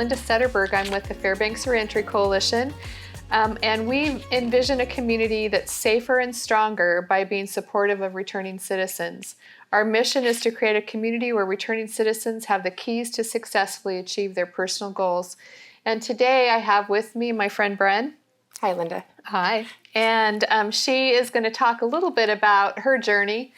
Linda Setterberg. I'm with the Fairbanks Reentry Coalition, and we envision a community that's safer and stronger by being supportive of returning citizens. Our mission is to create a community where returning citizens have the keys to successfully achieve their personal goals. And today I have with me my friend Brynn. Hi, Linda. Hi. And she is going to talk a little bit about her journey.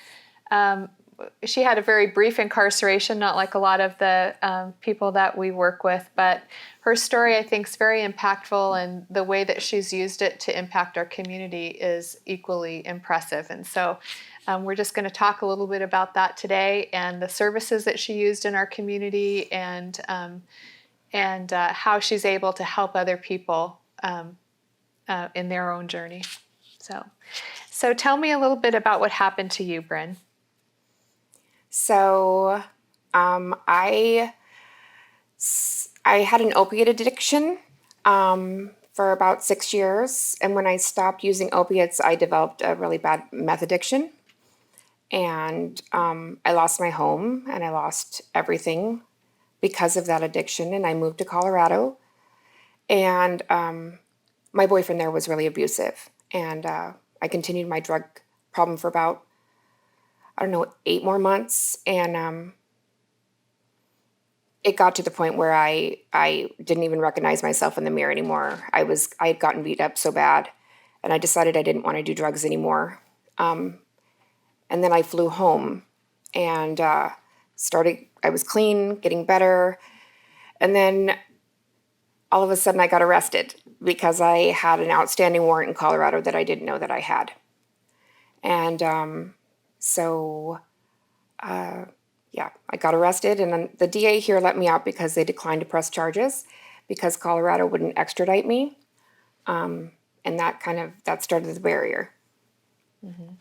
She had a very brief incarceration, not like a lot of the people that we work with, but her story, I think, is very impactful, and the way that she's used it to impact our community is equally impressive. And so we're just going to talk a little bit about that today, and the services that she used in our community, and how she's able to help other people in their own journey. So tell me a little bit about what happened to you, Brynn. So, I had an opiate addiction for about 6 years, and when I stopped using opiates, I developed a really bad meth addiction, and I lost my home, and I lost everything because of that addiction, and I moved to Colorado, and my boyfriend there was really abusive, and I continued my drug problem for about 8 more months, and it got to the point where I didn't even recognize myself in the mirror anymore. I had gotten beat up so bad, and I decided I didn't want to do drugs anymore. And then I flew home, and I was clean, getting better, and then all of a sudden I got arrested because I had an outstanding warrant in Colorado that I didn't know that I had. And So, I got arrested, and then the DA here let me out because they declined to press charges because Colorado wouldn't extradite me. And that started the barrier. Mm-hmm.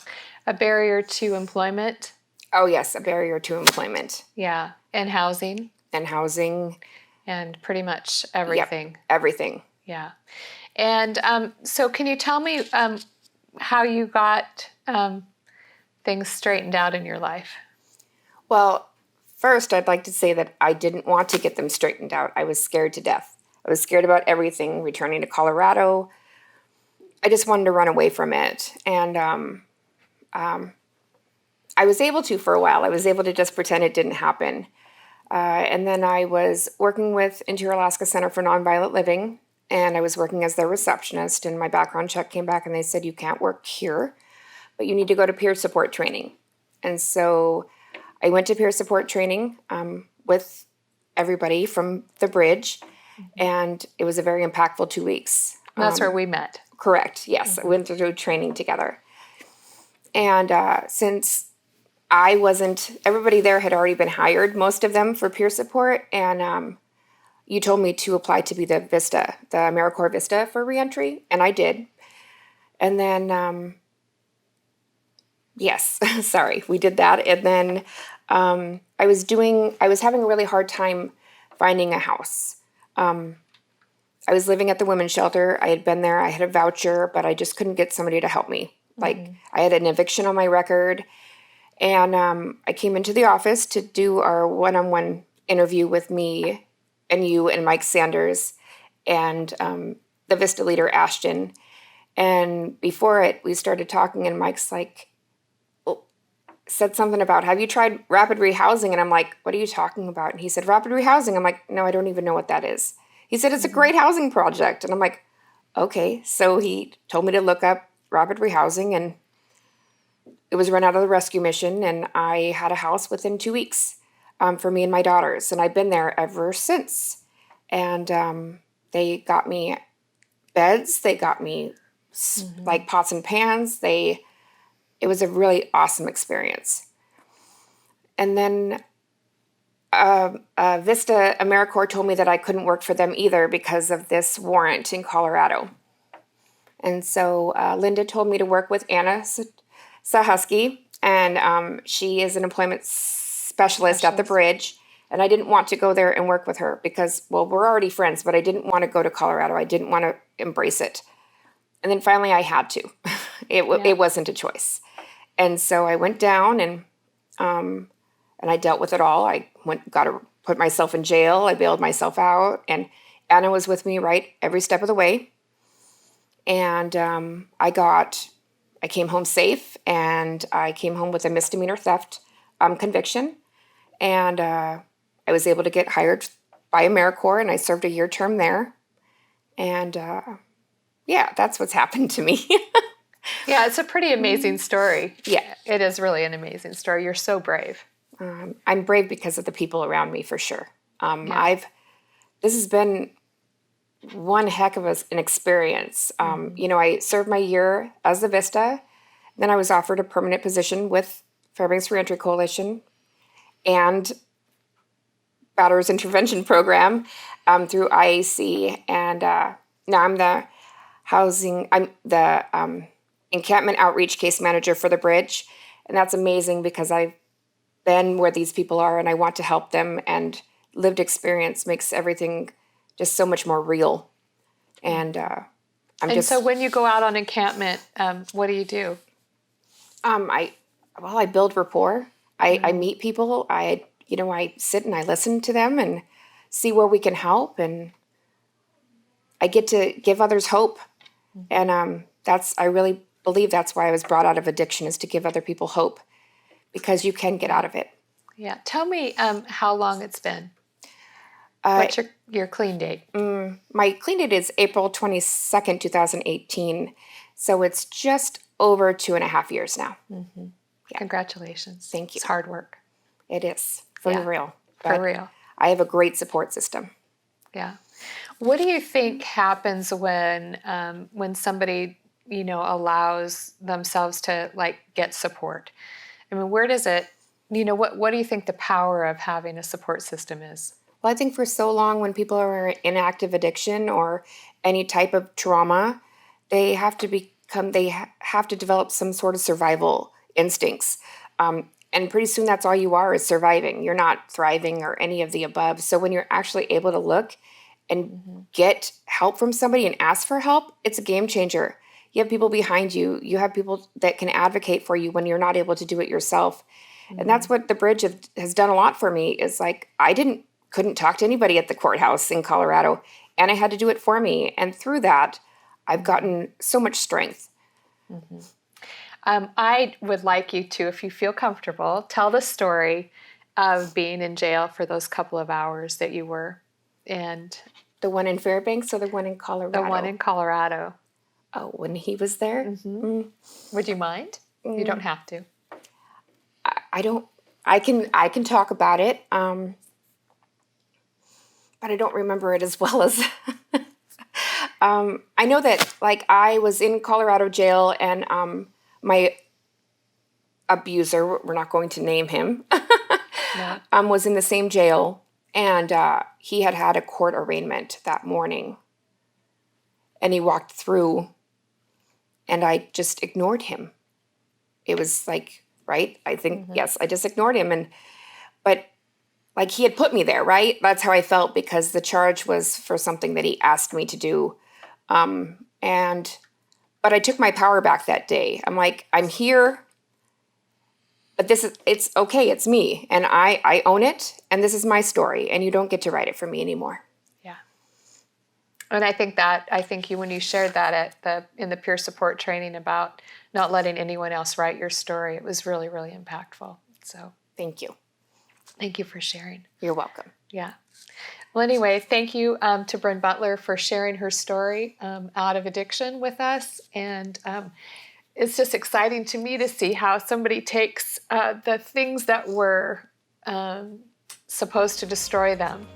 A barrier to employment? Oh, yes, a barrier to employment. Yeah, and housing. And pretty much everything. Yep, everything. Yeah. And so can you tell me how you got things straightened out in your life? Well, first, I'd like to say that I didn't want to get them straightened out. I was scared to death. I was scared about everything, returning to Colorado. I just wanted to run away from it. And I was able to for a while. I was able to just pretend it didn't happen. And then I was working with Interior Alaska Center for Nonviolent Living, and I was working as their receptionist, and my background check came back, and they said, you can't work here, but you need to go to peer support training. And so I went to peer support training with everybody from the bridge, and it was a very impactful 2 weeks. That's where we met. Correct, yes. Mm-hmm. I went through training together. And since everybody there had already been hired, most of them, for peer support, and you told me to apply to be the AmeriCorps Vista for reentry, and I did. And then, yes, sorry, we did that. And then I was having a really hard time finding a house. I was living at the women's shelter. I had been there. I had a voucher, but I just couldn't get somebody to help me. Mm-hmm. I had an eviction on my record. And I came into the office to do our one-on-one interview with me and you and Mike Sanders and the Vista leader, Ashton. And before it, we started talking, and Mike's said something about, have you tried rapid rehousing? And I'm like, what are you talking about? And he said, rapid rehousing. I'm like, no, I don't even know what that is. He said, it's a great housing project. And I'm like, okay. So he told me to look up rapid rehousing, and it was run out of the rescue mission, and I had a house within 2 weeks for me and my daughters, and I've been there ever since. And they got me beds, they got me pots and pans. It was a really awesome experience. And then Vista AmeriCorps told me that I couldn't work for them either because of this warrant in Colorado. And so Linda told me to work with Anna Sahusky, and she is an employment specialist at the bridge, and I didn't want to go there and work with her because, well, we're already friends, but I didn't want to go to Colorado. I didn't want to embrace it. And then finally I had to. It wasn't a choice. And so I went down, and I dealt with it all. I got a put myself in jail. I bailed myself out, and Anna was with me right every step of the way. And I came home safe, and I came home with a misdemeanor theft conviction. And I was able to get hired by AmeriCorps, and I served a year term there. And yeah, that's what's happened to me. Yeah, it's a pretty amazing story. Yeah. It is really an amazing story. You're so brave. I'm brave because of the people around me, for sure. Yeah. This has been one heck of an experience. I served my year as the Vista. Then I was offered a permanent position with Fairbanks Reentry Coalition and Batterers Intervention Program through IAC. And now I'm the encampment outreach case manager for the bridge. And that's amazing because I've been where these people are and I want to help them, and lived experience makes everything just so much more real. And So when you go out on encampment, what do you do? I build rapport. I meet people. I sit and I listen to them and see where we can help, and I get to give others hope. And I really believe that's why I was brought out of addiction, is to give other people hope, because you can get out of it. Yeah. Tell me how long it's been. What's your clean date? My clean date is April 22nd, 2018. So it's just over 2.5 years now. Mm-hmm. Yeah. Congratulations. Thank you. It's hard work. It is. For real. For real. I have a great support system. Yeah. What do you think happens when somebody, allows themselves to get support? I mean, where does it, what do you think the power of having a support system is? Well, I think for so long when people are in active addiction or any type of trauma, they have to develop some sort of survival instincts. And pretty soon that's all you are, is surviving. You're not thriving or any of the above. So when you're actually able to look and get help from somebody and ask for help, it's a game changer. You have people behind you. You have people that can advocate for you when you're not able to do it yourself. And that's what the bridge has done a lot for me, is I couldn't talk to anybody at the courthouse in Colorado, and I had to do it for me. And through that, I've gotten so much strength. Mm-hmm. I would like you to, if you feel comfortable, tell the story of being in jail for those couple of hours that you were. And the one in Fairbanks or the one in Colorado? The one in Colorado. Oh, when he was there? Mm-hmm. Would you mind? You don't have to. I don't. I can talk about it, but I don't remember it as well as. I know that I was in Colorado jail, and my abuser, we're not going to name him, was in the same jail, and he had a court arraignment that morning, and he walked through, and I just ignored him. It was right? I think, yes, I just ignored him. But he had put me there, right? That's how I felt, because the charge was for something that he asked me to do. But I took my power back that day. I'm I'm here, but it's okay. It's me, and I own it. And this is my story, and you don't get to write it for me anymore. Yeah. And I think when you shared that in the peer support training about not letting anyone else write your story, it was really, really impactful. So thank you. Thank you for sharing. You're welcome. Yeah. Well, anyway, thank you to Brynn Butler for sharing her story out of addiction with us. And it's just exciting to me to see how somebody takes the things that were supposed to destroy them,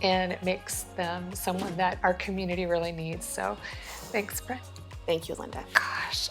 and it makes them someone that our community really needs. So thanks, Brynn. Thank you, Linda. Gosh.